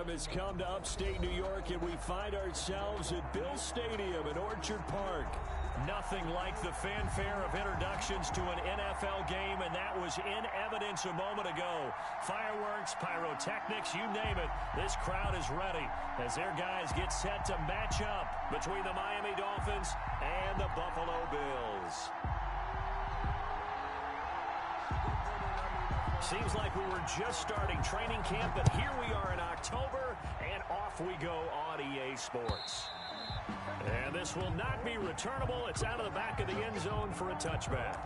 storm has come to upstate New York, and we find ourselves at Bill Stadium in Orchard Park. Nothing like the fanfare of introductions to an NFL game, and that was in evidence a moment ago. Fireworks, pyrotechnics, you name it. This crowd is ready as their guys get set to match up between the Miami Dolphins and the Buffalo Bills. Seems like we were just starting training camp, but here we are in October, and off we go on EA Sports. And this will not be returnable. It's out of the back of the end zone for a touchback.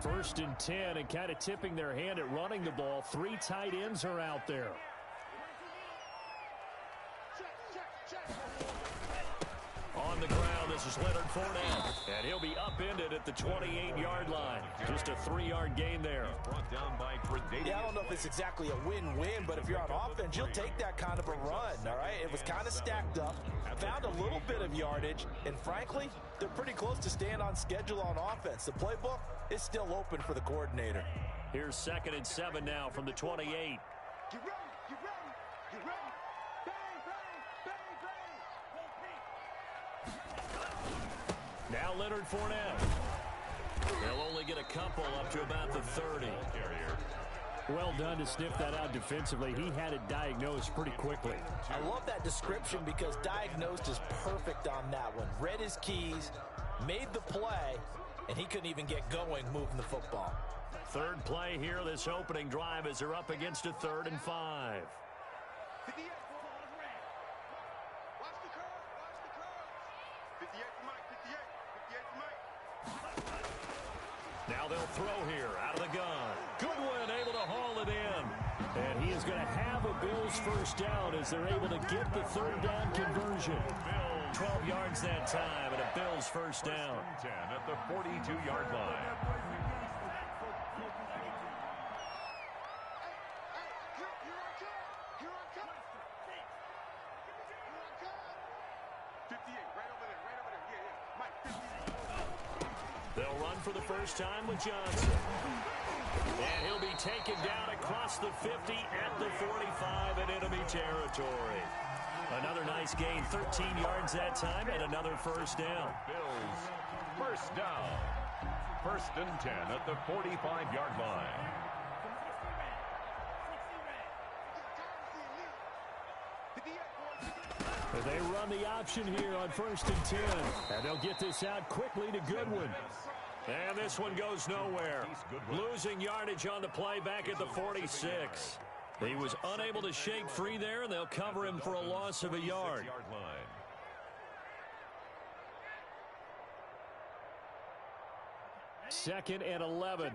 First and 10, and kind of tipping their hand at running the ball. 3 tight ends are out there. On the ground, this is Lpratt2, and he'll be upended at the 28-yard line. Just a 3-yard gain there. Yeah, I don't know if it's exactly a win-win, but if you're on offense, you'll take that kind of a run, all right? It was kind of stacked up, found a little bit of yardage, and frankly, they're pretty close to staying on schedule on offense. The playbook is still open for the coordinator. Here's 2nd and 7 now from the 28. Get ready, get ready, get ready. Now Lpratt2. They'll only get a couple up to about the 30. Well done to sniff that out defensively. He had it diagnosed pretty quickly. I love that description because diagnosed is perfect on that one. Read his keys, made the play, and he couldn't even get going moving the football. Third play here, this opening drive as they're up against a 3rd and 5. Now they'll throw here out of the gun. Goodwin able to haul it in. And he is going to have a Bills first down as they're able to get the 3rd down conversion. 12 yards that time and a Bills first down. 10 at the 42-yard line. They'll run for the first time with Johnson. And he'll be taken down across the 50 at the 45 in enemy territory. Another nice gain, 13 yards that time, and another first down. Bills, first down. 1st and 10 at the 45-yard line. They run the option here on 1st and 10. And they'll get this out quickly to Goodwin. And this one goes nowhere. Losing yardage on the play back at the 46. He was unable to shake free there, and they'll cover him for a loss of a yard. 2nd and 11.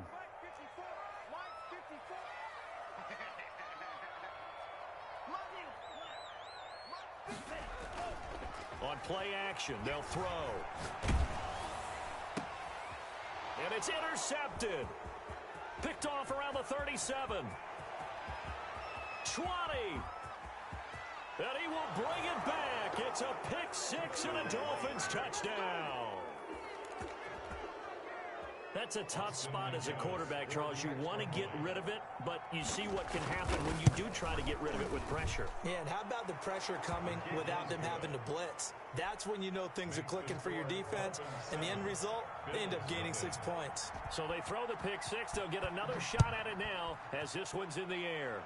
On play action, they'll throw. And it's intercepted. Picked off around the 37. 20. And he will bring it back. It's a pick 6 and a Dolphins touchdown. That's a tough spot as a quarterback, Charles. You want to get rid of it, but you see what can happen when you do try to get rid of it with pressure. Yeah, and how about the pressure coming without them having to blitz? That's when you know things are clicking for your defense, and the end result, they end up gaining 6 points. So they throw the pick 6. They'll get another shot at it now as this one's in the air.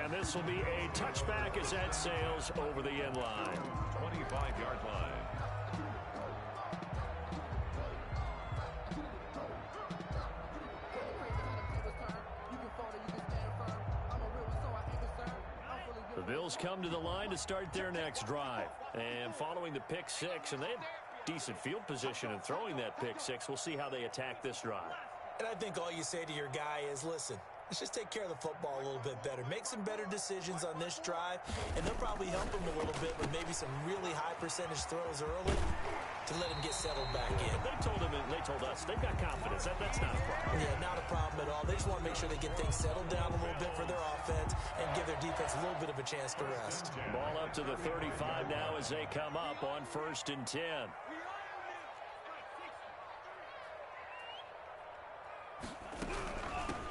And this will be a touchback as that sails over the end line. 25-yard line. The Bills come to the line to start their next drive. And following the pick 6, and they had decent field position in throwing that pick 6. We'll see how they attack this drive. And I think all you say to your guy is, listen, let's just take care of the football a little bit better. Make some better decisions on this drive, and they'll probably help him a little bit with maybe some really high percentage throws early to let him get settled back in. They told him, and they told us, they've got confidence. That's not a problem. Yeah, not a problem at all. They just want to make sure they get things settled down a little bit for their offense and give their defense a a little bit of a chance to rest. Ball up to the 35 now as they come up on 1st and 10.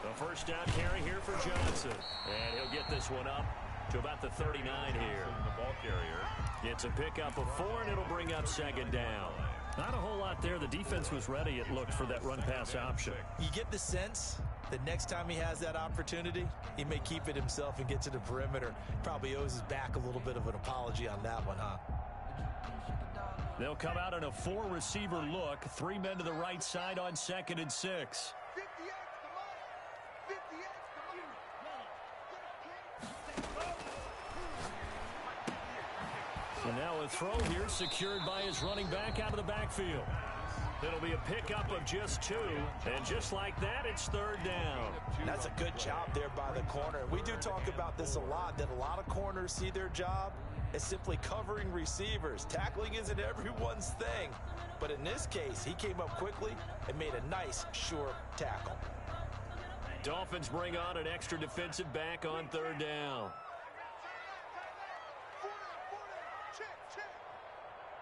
The first down carry here for Johnson. And he'll get this one up to about the 39 here. The ball carrier. It's a pickup of 4, and it'll bring up 2nd down. Not a whole lot there. The defense was ready, it looked, for that run-pass option. You get the sense that next time he has that opportunity, he may keep it himself and get to the perimeter. Probably owes his back a little bit of an apology on that one, huh? They'll come out in a 4-receiver look. 3 men to the right side on 2nd and 6. So now a throw here secured by his running back out of the backfield. It'll be a pickup of just 2, and just like that, it's 3rd down. That's a good job there by the corner. We do talk about this a lot, that a lot of corners see their job as simply covering receivers. Tackling isn't everyone's thing, but in this case, he came up quickly and made a nice, sure tackle. Dolphins bring on an extra defensive back on 3rd down.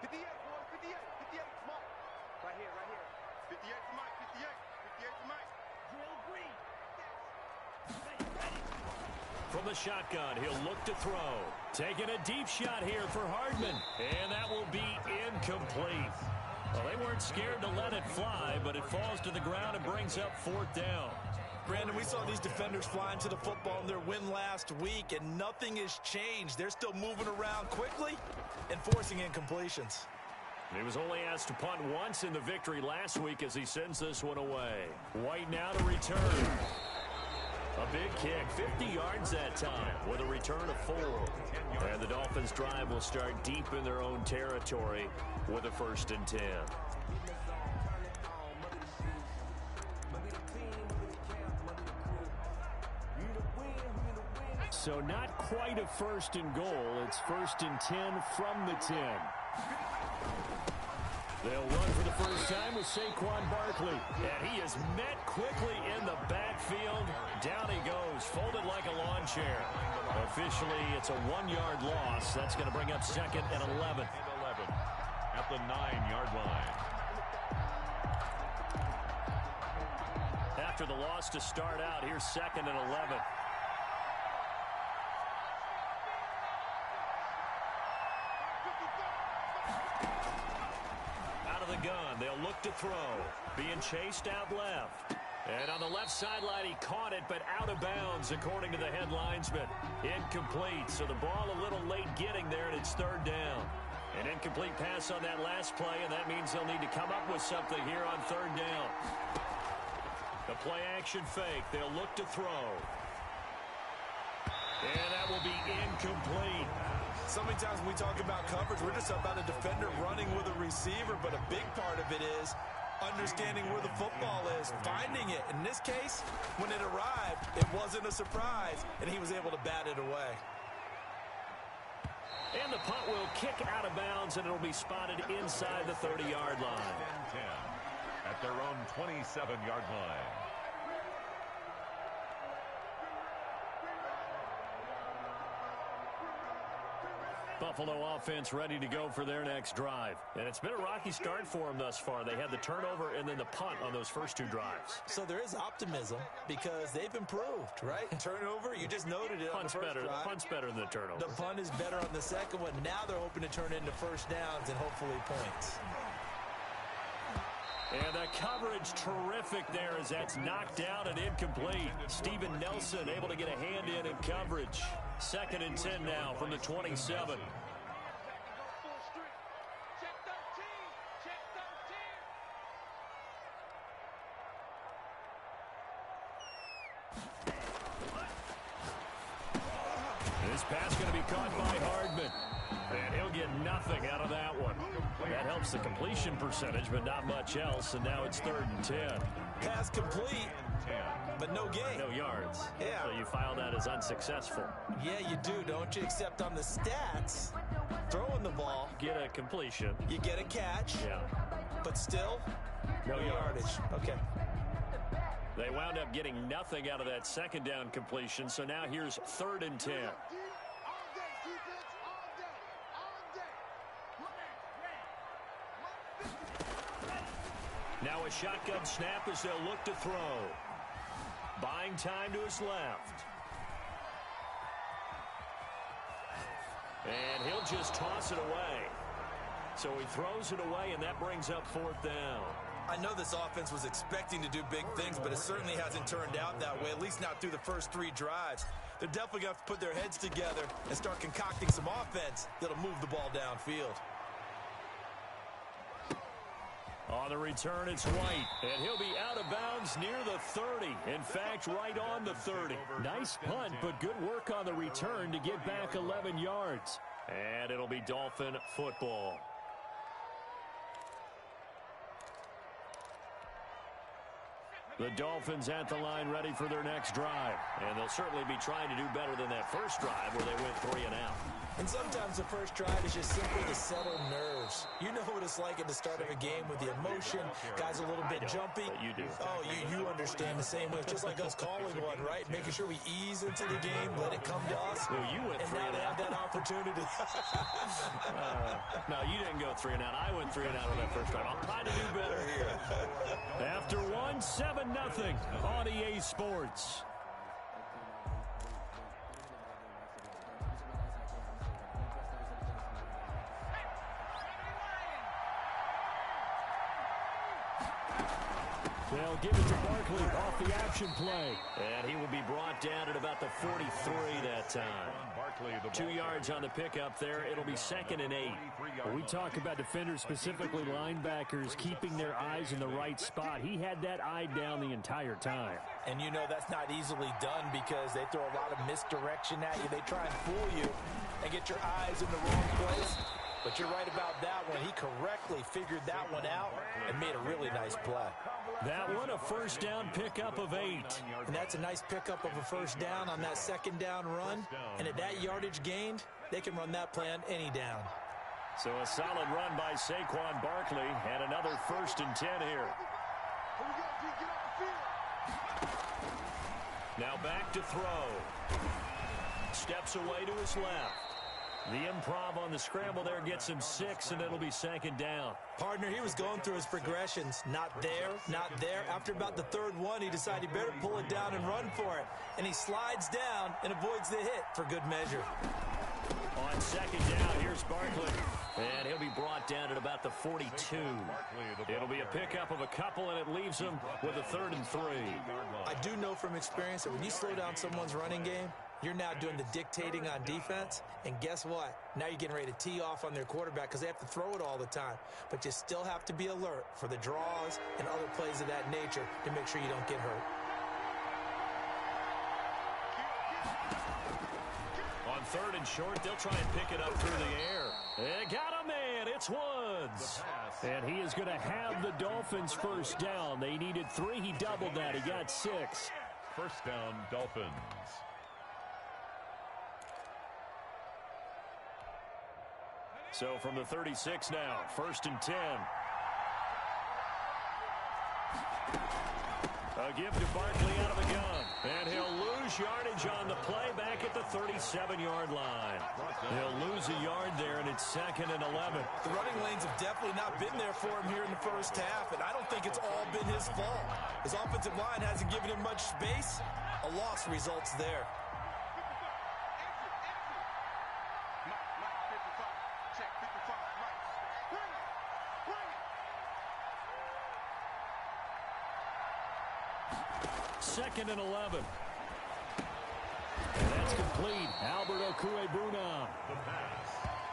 58, boy, 58, 58, come on. Right here, 58 to Mike, 58 to Mike. Drill green. From the shotgun, he'll look to throw. Taking a deep shot here for Hardman, and that will be incomplete. Well, they weren't scared to let it fly, but it falls to the ground and brings up 4th down. Brandon, we saw these defenders flying to the football in their win last week, and nothing has changed. They're still moving around quickly and forcing incompletions. He was only asked to punt once in the victory last week as he sends this one away. White now to return. A big kick, 50 yards that time with a return of 4. And the Dolphins' drive will start deep in their own territory with a 1st and 10. So not quite a 1st and goal. It's 1st and 10 from the 10. They'll run for the first time with Saquon Barkley. And he is met quickly in the backfield. Down he goes, folded like a lawn chair. Officially, it's a 1-yard loss. That's going to bring up 2nd and 11. At the 9-yard line. After the loss to start out, here's 2nd and 11. Gun. They'll look to throw. Being chased out left. And on the left sideline, he caught it, but out of bounds, according to the head linesman. Incomplete. So the ball a little late getting there, and it's 3rd down. An incomplete pass on that last play, and that means they'll need to come up with something here on 3rd down. The play action fake. They'll look to throw. And that will be incomplete. So many times when we talk about coverage, we're just about a defender running with a receiver, but a big part of it is understanding where the football is, finding it. In this case, when it arrived, it wasn't a surprise, and he was able to bat it away. And the punt will kick out of bounds, and it'll be spotted inside the 30-yard line. 10 at their own 27-yard line. Buffalo offense ready to go for their next drive. And it's been a rocky start for them thus far. They had the turnover and then the punt on those first 2 drives. So there is optimism because they've improved, right? Turnover, you just noted it on the first drive. Punt's better than the turnover. The punt is better on the second one. Now they're hoping to turn it into 1st downs and hopefully points. And the coverage terrific there as that's knocked down and incomplete. Steven Nelson able to get a hand in coverage. 2nd and 10 now from the 27. This pass going to be caught by Hardman. And he'll get nothing out of that one. That helps the completion percentage, but not much else. And now it's 3rd and 10. Pass complete, but no gain. No yards. Yeah. So you file that as unsuccessful. Yeah, you do, don't you? Except on the stats, throwing the ball. Get a completion. You get a catch. Yeah. But still, no yardage. Okay. They wound up getting nothing out of that 2nd down completion. So now here's 3rd and 10. Now a shotgun snap as they'll look to throw. Buying time to his left. And he'll just toss it away. So he throws it away, and that brings up 4th down. I know this offense was expecting to do big things, but it certainly hasn't turned out that way, at least not through the first 3 drives. They're definitely going to have to put their heads together and start concocting some offense that'll move the ball downfield. On the return, it's White, and he'll be out of bounds near the 30. In fact, right on the 30. Nice punt, but good work on the return to get back 11 yards. And it'll be Dolphin football. The Dolphins at the line ready for their next drive. And they'll certainly be trying to do better than that first drive where they went 3 and out. And sometimes the first drive is just simply to settle nerves. You know what it's like at the start of a game with the emotion. Guys a little bit jumpy. But you do. Oh, you understand the same way. It's just like us calling one, right? Making sure we ease into the game, let it come to us. Well, you went and 3 now and they out. have that opportunity. No, you didn't go 3 and out. I went 3 and out on that first drive. I'll try to do better here. After 1, 7-0 on EA Sports. They'll give it to Barkley off the action play. And he will be brought down at about the 43 that time. 2 yards on the pickup there. It'll be 2nd and 8. When we talk about defenders, specifically linebackers, keeping their eyes in the right spot. He had that eye down the entire time. And you know that's not easily done because they throw a lot of misdirection at you. They try and fool you and get your eyes in the wrong place. But you're right about that one. He correctly figured that one out and made a really nice play. That one, a first down pickup of 8. And that's a nice pickup of a first down on that 2nd down run. And at that yardage gained, they can run that play on any down. So a solid run by Saquon Barkley and another 1st and 10 here. Now back to throw. Steps away to his left. The improv on the scramble there gets him 6, and it'll be 2nd down. Partner, he was going through his progressions. Not there, not there. After about the 3rd one, he decided he better pull it down and run for it. And he slides down and avoids the hit for good measure. On 2nd down, here's Barkley. And he'll be brought down at about the 42. It'll be a pickup of a couple, and it leaves him with a 3rd and 3. I do know from experience that when you slow down someone's running game, you're now doing the dictating on defense, and guess what? Now you're getting ready to tee off on their quarterback because they have to throw it all the time. But you still have to be alert for the draws and other plays of that nature to make sure you don't get hurt. On 3rd and short, they'll try and pick it up through the air. They got a man. It's Woods. And he is going to have the Dolphins first down. They needed 3. He doubled that. He got 6. First down, Dolphins. So from the 36 now, 1st and 10. A give to Barkley out of the gun. And he'll lose yardage on the play back at the 37-yard line. He'll lose a yard there, and it's 2nd and 11. The running lanes have definitely not been there for him here in the first half, and I don't think it's all been his fault. His offensive line hasn't given him much space. A loss results there. Second and 11. And that's complete. Albert Okwuegbunam.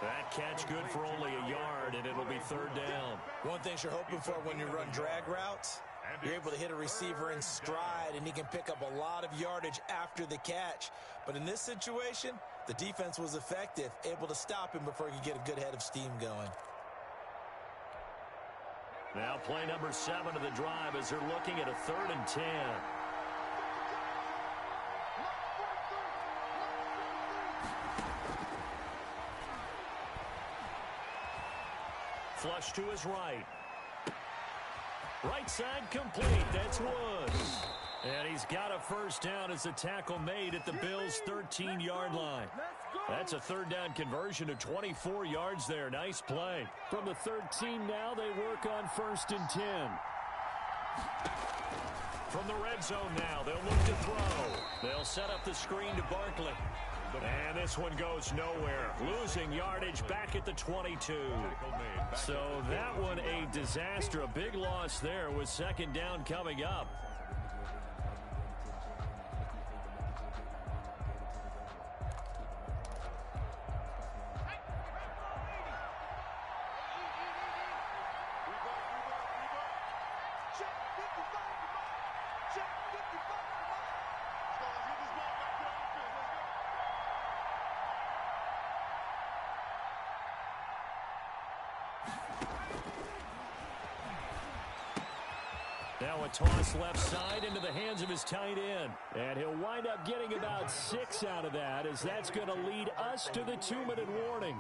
That catch good for only a yard, and it'll be 3rd down. One thing you're hoping for when you run drag routes, you're able to hit a receiver in stride, and he can pick up a lot of yardage after the catch. But in this situation, the defense was effective, able to stop him before he could get a good head of steam going. Now play number 7 of the drive as they're looking at a 3rd and 10. Flush to his right. Right side complete. That's Woods. And he's got a first down as the tackle made at the Bills' 13-yard line. That's a 3rd down conversion of 24 yards there. Nice play. From the 13 now, they work on 1st and 10. From the red zone now, they'll look to throw. They'll set up the screen to Barkley. And this one goes nowhere. Losing yardage back at the 22. So that one a disaster. A big loss there with second down coming up. Now a toss left side into the hands of his tight end. And he'll wind up getting about 6 out of that, as that's going to lead us to the 2-minute warning.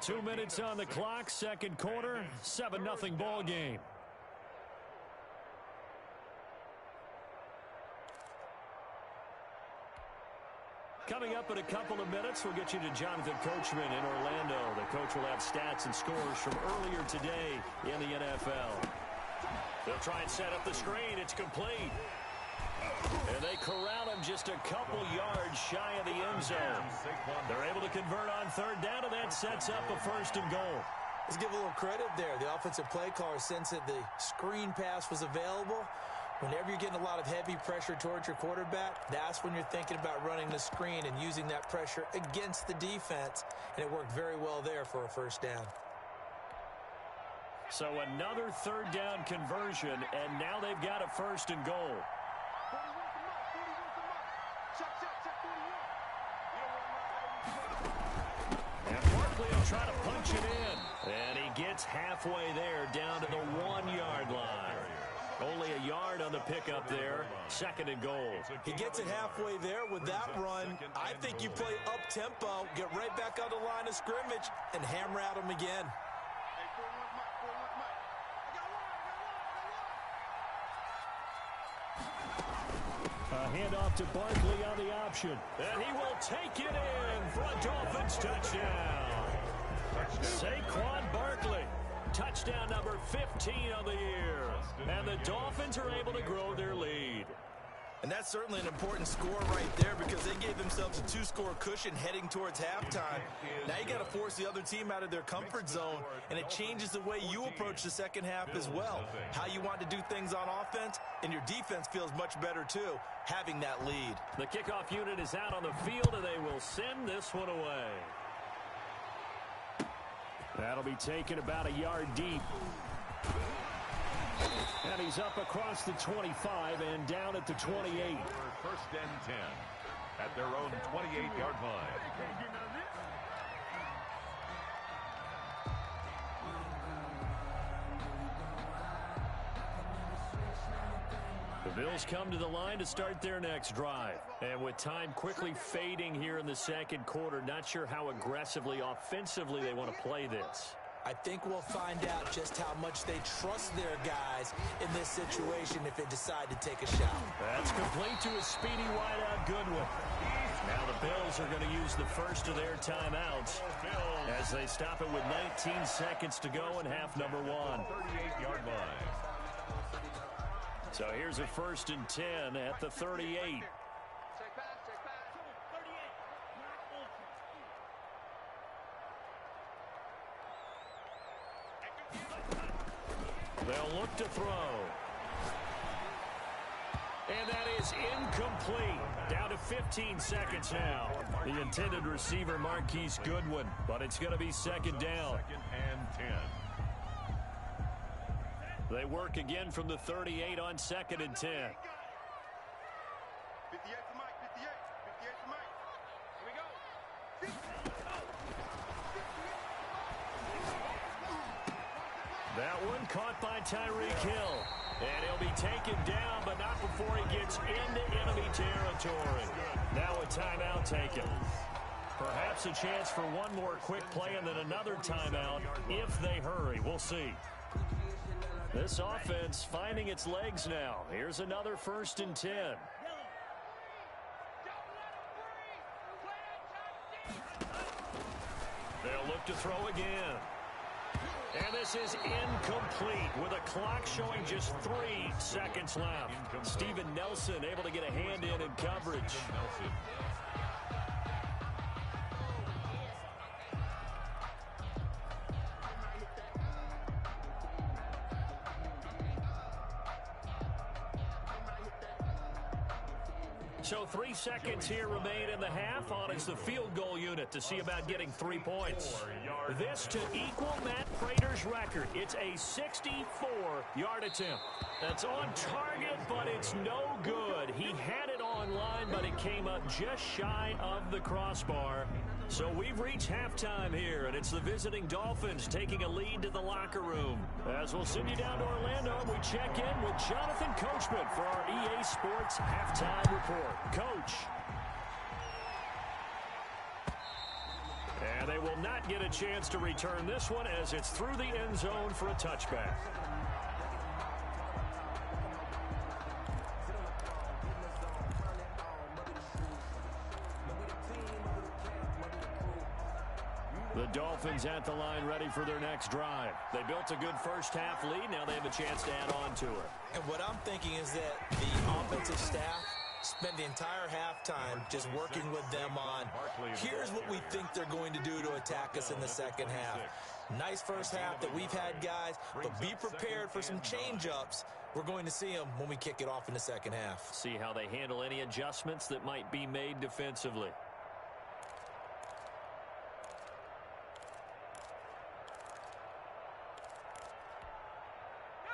2 minutes on the clock, second quarter, 7-0 ball game. Coming up in a couple of minutes, we'll get you to Jonathan Coachman in Orlando. The coach will have stats and scores from earlier today in the NFL. They'll try and set up the screen. It's complete. And they corral him just a couple yards shy of the end zone. They're able to convert on third down, and that sets up a 1st and goal. Let's give a little credit there. The offensive play caller sensed that the screen pass was available. Whenever you're getting a lot of heavy pressure towards your quarterback, that's when you're thinking about running the screen and using that pressure against the defense. And it worked very well there for a 1st down. So another third down conversion, and now they've got a 1st and goal. And Barkley will try to punch it in. And he gets halfway there, down to the 1-yard line. Only a yard on the pickup there. 2nd and goal. He gets it halfway there with that run. I think you play up-tempo, get right back on the line of scrimmage, and hammer at him again. A handoff to Barkley on the option. And he will take it in for a Dolphins touchdown. Saquon Barkley. Touchdown number 15 of the year. And the Dolphins are able to grow their lead. And that's certainly an important score right there, because they gave themselves a 2-score cushion heading towards halftime. Now you got to force the other team out of their comfort zone, and it changes the way you approach the second half as well. How you want to do things on offense, and your defense feels much better too, having that lead. The kickoff unit is out on the field, and they will send this one away. That'll be taken about a yard deep. And he's up across the 25 and down at the 28. 1st and 10 at their own 28-yard line. The Bills come to the line to start their next drive. And with time quickly fading here in the second quarter, not sure how aggressively, offensively they want to play this. I think we'll find out just how much they trust their guys in this situation if they decide to take a shot. That's complete to a speedy wideout Goodwin. Now the Bills are going to use the first of their timeouts as they stop it with 19 seconds to go in half number 1. 38-yard line. So here's a 1st and 10 at the 38. They'll look to throw. And that is incomplete. Down to 15 seconds now. The intended receiver, Marquise Goodwin. But it's going to be second down. 2nd and 10. They work again from the 38 on 2nd and 10. 58 to Mike, 58 to Mike. Here we go. That one caught by Tyreek Hill. And he'll be taken down, but not before he gets into enemy territory. Now a timeout taken. Perhaps a chance for one more quick play and then another timeout if they hurry. We'll see. This offense finding its legs now. Here's another 1st and 10. They'll look to throw again. And this is incomplete with a clock showing just 3 seconds left. Steven Nelson able to get a hand in coverage. So 3 seconds here remain in the half. On is the field goal unit to see about getting 3 points. This to equal Matt Prater's record. It's a 64-yard attempt. That's on target, but it's no good. He had it on line, but it came up just shy of the crossbar. So we've reached halftime here, and it's the visiting Dolphins taking a lead to the locker room. As we'll send you down to Orlando, we check in with Jonathan Coachman for our EA Sports Halftime Report. Coach. And they will not get a chance to return this one as it's through the end zone for a touchback. The Dolphins at the line ready for their next drive. They built a good first half lead. Now they have a chance to add on to it. And what I'm thinking is that the offensive staff spent the entire halftime just working with them on, here's what we think they're going to do to attack us in the second half. Nice first half that we've had, guys, but be prepared for some change-ups. We're going to see them when we kick it off in the second half. See how they handle any adjustments that might be made defensively.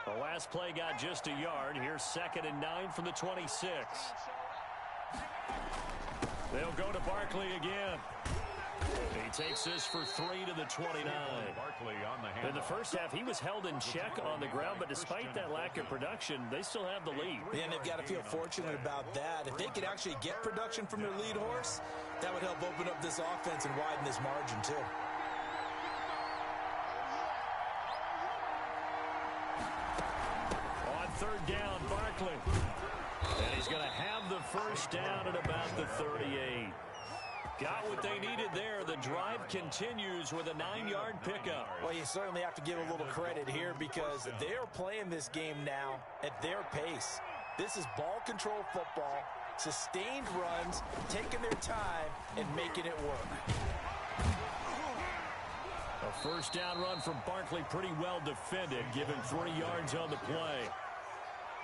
The last play got just a yard. Here's 2nd and 9 from the 26. They'll go to Barkley again. He takes this for 3 to the 29. In the first half, he was held in check on the ground, but despite that lack of production, they still have the lead. And they've got to feel fortunate about that. If they could actually get production from their lead horse, that would help open up this offense and widen this margin, too. On 3rd down, Barkley. And he's going to have the first down at about the 38. Got what they needed there. The drive continues with a 9-yard pickup. Well, you certainly have to give a little credit here because they're playing this game now at their pace. This is ball control football, sustained runs, taking their time and making it work. A first down run from Barkley, pretty well defended, given 3 yards on the play.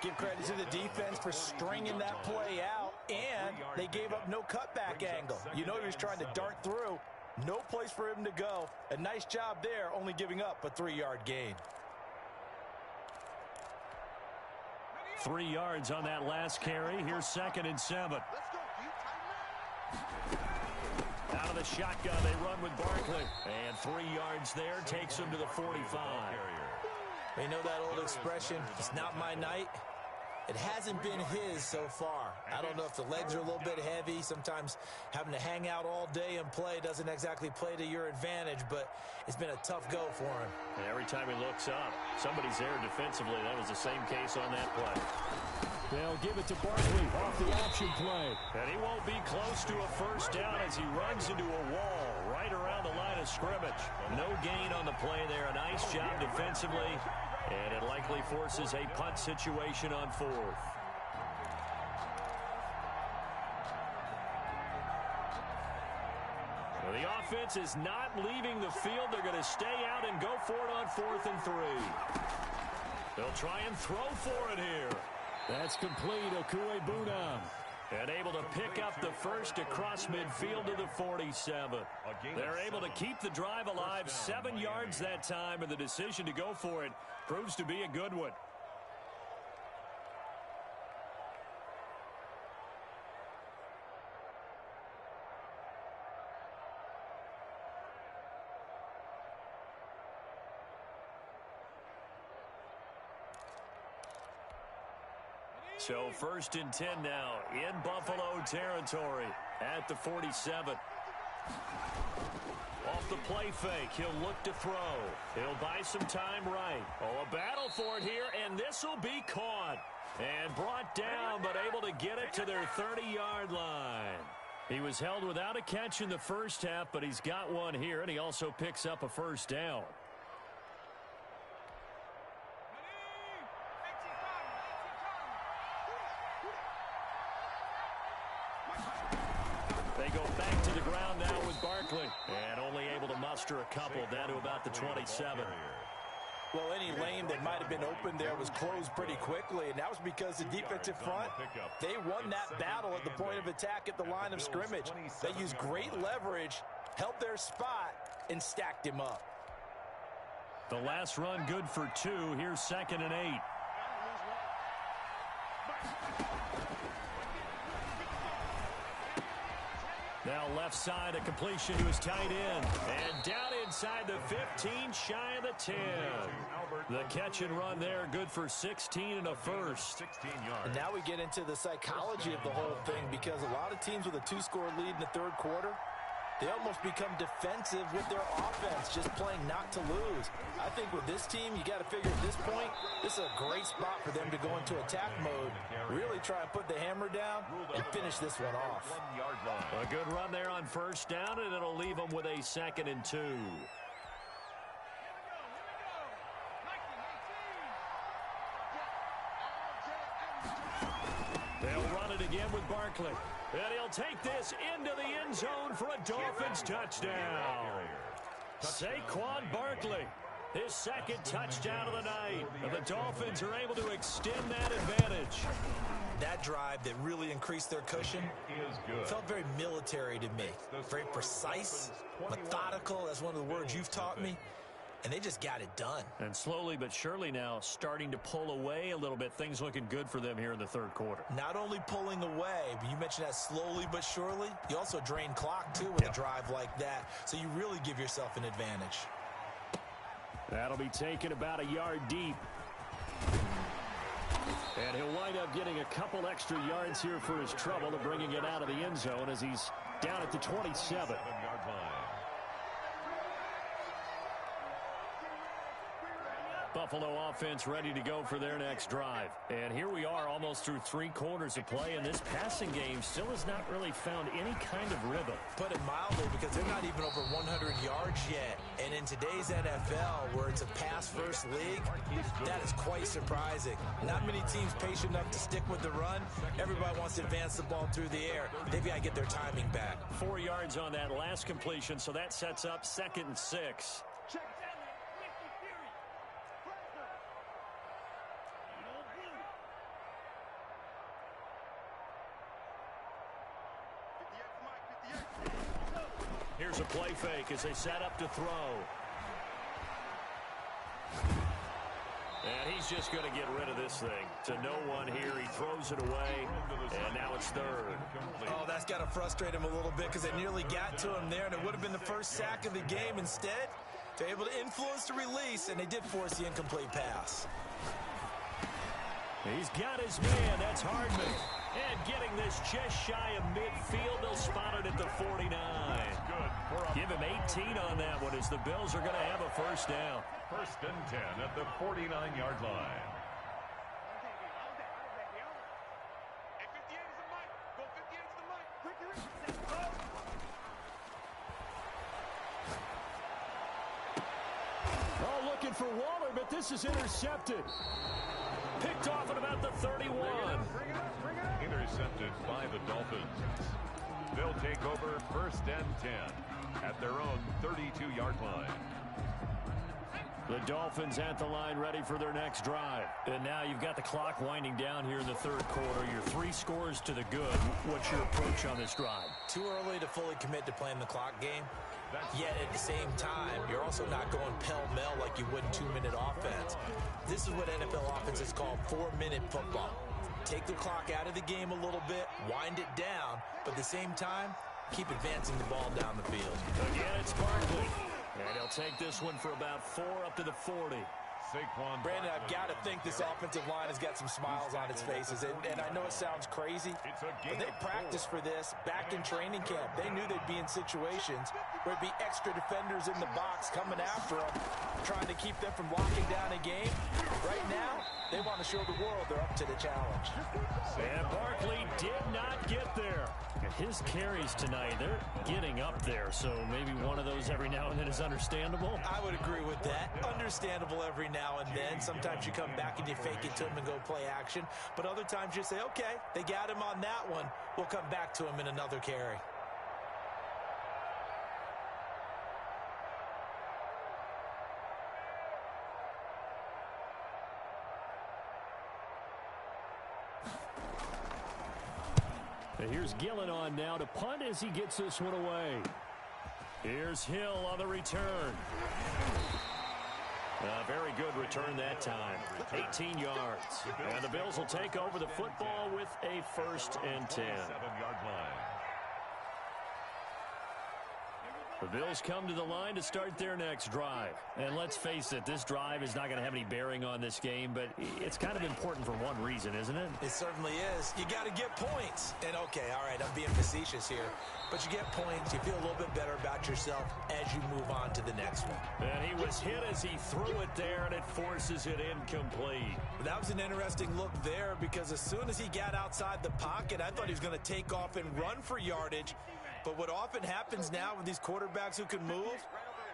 Give credit to the defense for stringing that play out, and they gave up no cutback angle. You know he was trying to dart through. No place for him to go. A nice job there, only giving up a 3-yard gain. 3 yards on that last carry. Here's 2nd and 7. Out of the shotgun, they run with Barkley. And 3 yards there takes him to the 45. You know that old expression, it's not my night? It hasn't been his so far. I don't know if the legs are a little bit heavy. Sometimes having to hang out all day and play doesn't exactly play to your advantage, but it's been a tough go for him. And every time he looks up, somebody's there defensively. That was the same case on that play. They'll give it to Barkley off the option play. And he won't be close to a first down as he runs into a wall right around the line of scrimmage. No gain on the play there. A nice job defensively. And it likely forces a punt situation on 4th. Well, the offense is not leaving the field. They're going to stay out and go for it on 4th and 3. They'll try and throw for it here. That's complete. Okuebunam. And able to pick up the first across midfield to the 47. They're able to keep the drive alive, 7 yards that time, and the decision to go for it proves to be a good one. So 1st and 10 now in Buffalo territory at the 47. Off the play fake, he'll look to throw. He'll buy some time right. Oh, a battle for it here, and this will be caught. And brought down, but able to get it to their 30-yard line. He was held without a catch in the first half, but he's got one here, and he also picks up a first down. lost her a couple, down to about the 27. Well, any lane that might have been open there was closed pretty quickly, and that was because the defensive front, they won that battle at the point of attack at the line of scrimmage. They used great leverage, held their spot, and stacked him up. The last run good for 2. Here's 2nd and 8. Now left side, a completion to his tight end. And down inside the 15, shy of the 10. The catch and run there, good for 16 and a first. And now we get into the psychology of the whole thing, because a lot of teams with a 2-score lead in the third quarter, they almost become defensive with their offense, just playing not to lose. I think with this team, you got to figure at this point, this is a great spot for them to go into attack mode, really try and put the hammer down and finish this one off. A good run there on first down, and it'll leave them with a 2nd and 2. They'll run it again with Barkley. And he'll take this into the end zone for a Dolphins touchdown. Saquon Barkley, his 2nd touchdown of the night. And the Dolphins are able to extend that advantage. That drive that really increased their cushion felt very military to me. Very precise, methodical. That's one of the words you've taught me. And they just got it done. And slowly but surely now starting to pull away a little bit. Things looking good for them here in the third quarter. Not only pulling away, but you mentioned that slowly but surely. You also drain clock, too, with a drive like that. So you really give yourself an advantage. That'll be taken about a yard deep. And he'll wind up getting a couple extra yards here for his trouble of bringing it out of the end zone as he's down at the 27. Buffalo offense ready to go for their next drive. And here we are almost through 3 quarters of play, and this passing game still has not really found any kind of rhythm. Put it mildly, because they're not even over 100 yards yet. And in today's NFL, where it's a pass-first league, that is quite surprising. Not many teams patient enough to stick with the run. Everybody wants to advance the ball through the air. They've got to get their timing back. 4 yards on that last completion, so that sets up 2nd and 6. Here's a play fake as they set up to throw. And he's just going to get rid of this thing. To no one here. He throws it away, and now it's 3rd. Oh, that's got to frustrate him a little bit, because they nearly got to him there, and it would have been the first sack of the game. Instead, they're able to influence the release, and they did force the incomplete pass. He's got his man. That's Hardman. And getting this just shy of midfield, they'll spot it at the 49. Give him 18 on that one, as the Bills are going to have a first down. 1st and 10 at the 49-yard line. Oh, looking for Waller, but this is intercepted. Picked off at about the 31. Intercepted by the Dolphins. They'll take over 1st and 10 at their own 32-yard line. The Dolphins at the line, ready for their next drive. And now you've got the clock winding down here in the third quarter. You're 3 scores to the good. What's your approach on this drive? Too early to fully commit to playing the clock game. Yet at the same time, you're also not going pell-mell like you would in 2-minute offense. This is what NFL offenses call 4-minute football. Take the clock out of the game a little bit, wind it down, but at the same time, keep advancing the ball down the field. Again, it's Barkley. And he'll take this one for about 4 up to the 40. Brandon, I've got to think this offensive line has got some smiles on its faces. And I know it sounds crazy, but they practiced for this back in training camp. They knew they'd be in situations where it'd be extra defenders in the box coming after them, trying to keep them from locking down a game. Right now, they want to show the world they're up to the challenge. And Barkley did not get there. His carries tonight, they're getting up there, so maybe one of those every now and then is understandable. I would agree with that. Understandable every now and then. Sometimes you come back and you fake it to him and go play action. But other times you say, okay, they got him on that one. We'll come back to him in another carry. And here's Gillen on now to punt as he gets this one away. Here's Hill on the return. A very good return that time. 18 yards. And the Bills will take over the football with a 1st and 10. 7-yard line. The Bills come to the line to start their next drive. And let's face it, this drive is not going to have any bearing on this game, but it's kind of important for one reason, isn't it? It certainly is. You got to get points. And, okay, all right, I'm being facetious here. But you get points, you feel a little bit better about yourself as you move on to the next one. And he was hit as he threw it there, and it forces it incomplete. That was an interesting look there because as soon as he got outside the pocket, I thought he was going to take off and run for yardage. But what often happens now with these quarterbacks who can move,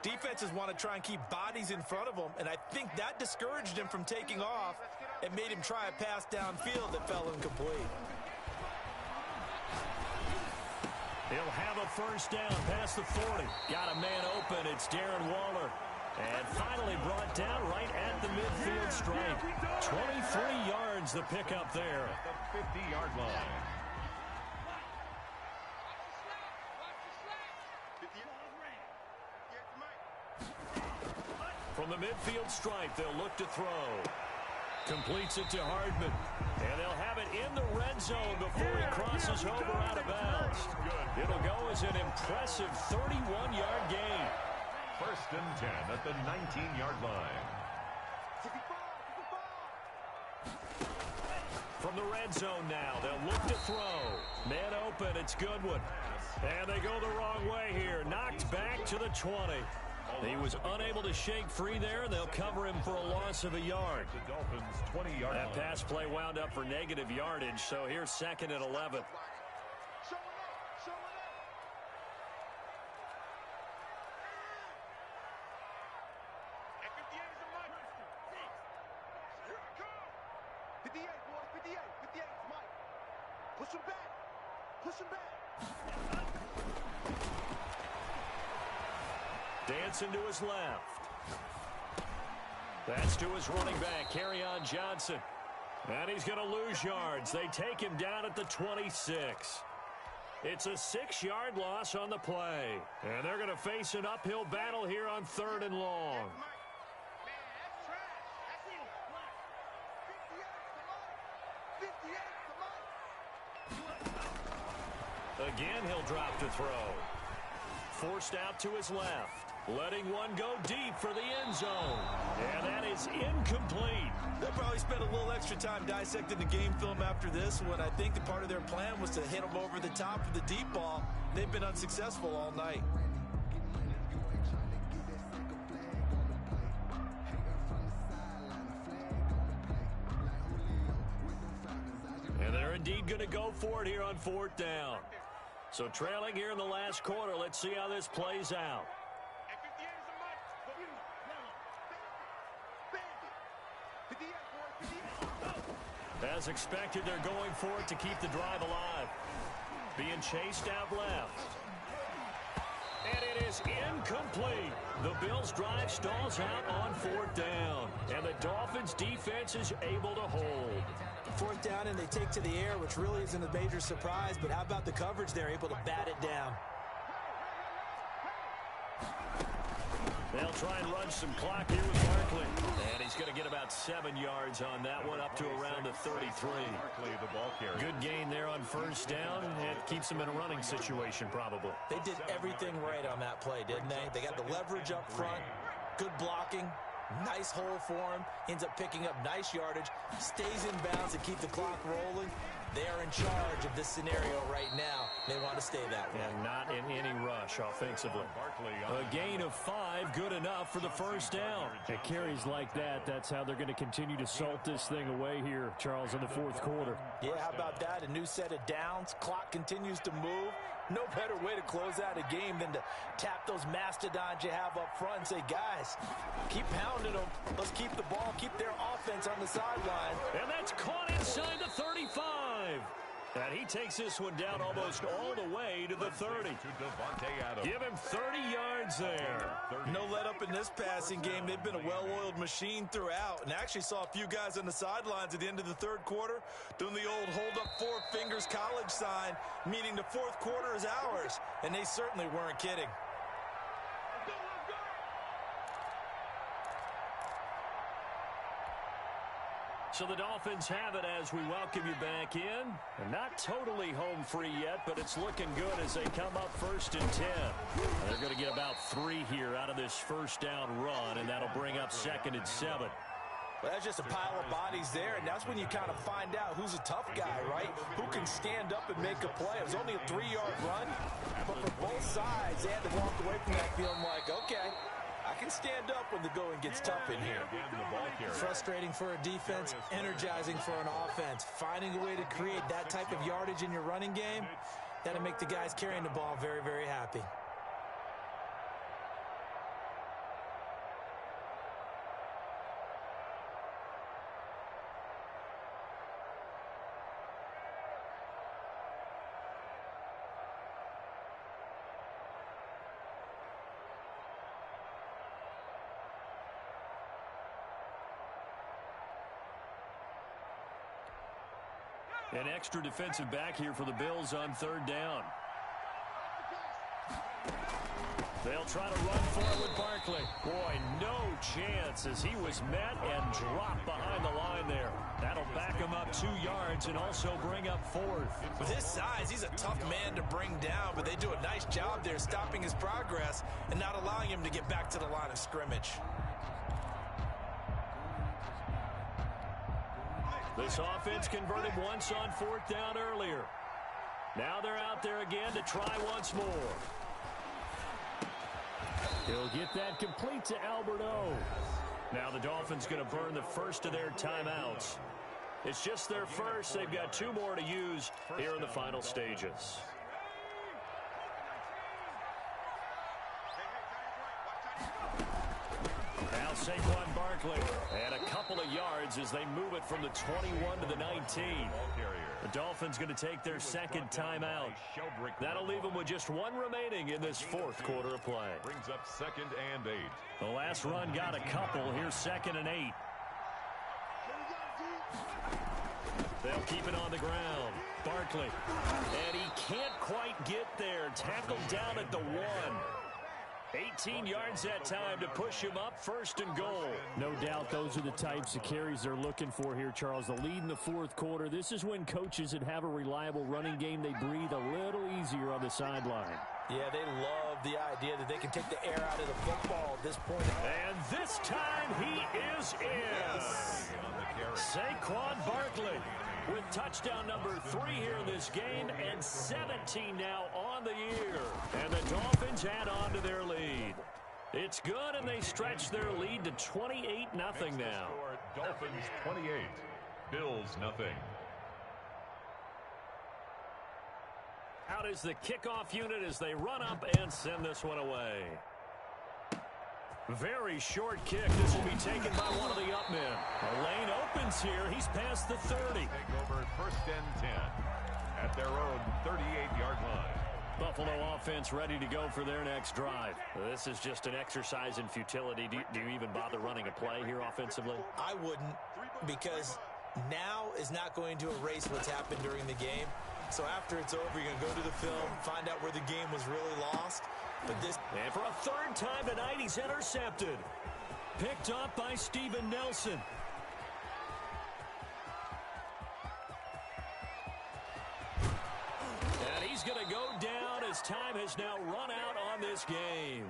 defenses want to try and keep bodies in front of them, and I think that discouraged him from taking off and made him try a pass downfield that fell incomplete. He'll have a 1st down past the 40. Got a man open. It's Darren Waller. And finally brought down right at the midfield stripe. 23 yards the pickup there. At the 50-yard line. From the midfield stripe, they'll look to throw. Completes it to Hardman. And they'll have it in the red zone before he crosses over out of bounds. It'll go as an impressive 31-yard gain. 1st and 10 at the 19-yard line. From the red zone now, they'll look to throw. Man open, it's Goodwin. And they go the wrong way here. Knocked back to the 20. He was unable to shake free there, and they'll cover him for a loss of a yard. The Dolphins' 20-yard line. That pass play wound up for negative yardage, so here's 2nd and 11. Push him back. Push him back. Dancing to his left. That's to his running back, Kerryon Johnson. And he's going to lose yards. They take him down at the 26. It's a 6-yard loss on the play. And they're going to face an uphill battle here on 3rd and long. Again, he'll drop to throw. Forced out to his left. Letting one go deep for the end zone. And that is incomplete. They'll probably spend a little extra time dissecting the game film after this one. I think the part of their plan was to hit them over the top of the deep ball. They've been unsuccessful all night. And they're indeed going to go for it here on 4th down. So trailing here in the last quarter, let's see how this plays out. As expected, they're going for it to keep the drive alive. Being chased out left. And it is incomplete. The Bills' drive stalls out on 4th down. And the Dolphins' defense is able to hold. 4th down, and they take to the air, which really isn't a major surprise. But how about the coverage? They're able to bat it down. They'll try and run some clock here with Barkley. And he's going to get about 7 yards on that one, up to around the 33. Barkley, the ball carrier. Good gain there on 1st down. It keeps them in a running situation, probably. They did everything right on that play, didn't they? They got the leverage up front, good blocking, nice hole for him, ends up picking up nice yardage, stays in bounds to keep the clock rolling. They are in charge of this scenario right now. They want to stay that way. And not in any rush offensively. A gain of 5, good enough for the 1st down. It carries like that. That's how they're going to continue to salt this thing away here, Charles, in the 4th quarter. Yeah, how about that? A new set of downs. Clock continues to move. No better way to close out a game than to tap those mastodons you have up front and say, guys, keep pounding them. Let's keep the ball, keep their offense on the sideline. And that's caught inside the 35. And he takes this one down almost all the way to the 30. To Devontae Adams. Give him 30 yards yards there. No let up in this passing game. They've been a well-oiled machine throughout, and actually saw a few guys on the sidelines at the end of the third quarter doing the old hold up 4 fingers college sign, meaning the fourth quarter is ours, and they certainly weren't kidding. So the Dolphins have it as we welcome you back in. They're not totally home free yet, but it's looking good as they come up 1st and 10. They're going to get about 3 here out of this first down run, and that'll bring up 2nd and 7. Well, that's just a pile of bodies there, and that's when you kind of find out who's a tough guy, right? Who can stand up and make a play. It was only a 3-yard run, but for both sides, they had to walk away from that feeling like, okay, I can stand up when the going gets tough in here. Frustrating for a defense, energizing for an offense. Finding a way to create that type of yardage in your running game, that'll make the guys carrying the ball very, very happy. An extra defensive back here for the Bills on 3rd down. They'll try to run for it with Barkley. Boy, no chance as he was met and dropped behind the line there. That'll back him up 2 yards and also bring up 4th. With his size, he's a tough man to bring down, but they do a nice job there stopping his progress and not allowing him to get back to the line of scrimmage. This offense converted once on 4th down earlier. Now they're out there again to try once more. He'll get that complete to Alberto. Now the Dolphins going to burn the first of their timeouts. It's just their first. They've got 2 more to use here in the final stages. Now Saquon Barkley, and a couple of yards as they move it from the 21 to the 19. The Dolphins going to take their 2nd timeout. That'll leave them with just 1 remaining in this 4th quarter of play. Brings up 2nd and 8. The last run got a couple. Here's 2nd and 8. They'll keep it on the ground. Barkley, and he can't quite get there. Tackled down at the 1. 18 yards that time to push him up 1st and goal. No doubt those are the types of carries they're looking for here, Charles. The lead in the 4th quarter. This is when coaches that have a reliable running game, they breathe a little easier on the sideline. Yeah, they love the idea that they can take the air out of the football at this point. And this time he is in. Saquon Barkley with touchdown number 3 here in this game and 17 now on the year. And the Dolphins add on to their lead. It's good, and they stretch their lead to 28-0 now. Dolphins 28, Bills nothing. Out is the kickoff unit as they run up and send this one away. Very short kick. This will be taken by one of the up men. A lane opens here. He's past the 30. Take over 1st and 10 at their own 38-yard line. Buffalo offense ready to go for their next drive. This is just an exercise in futility. Do you even bother running a play here offensively? I wouldn't, because now is not going to erase what's happened during the game. So after it's over, you're going to go to the film, find out where the game was really lost. But this, and for a 3rd time tonight, he's intercepted. Picked up by Steven Nelson. And he's going to go down as time has now run out on this game.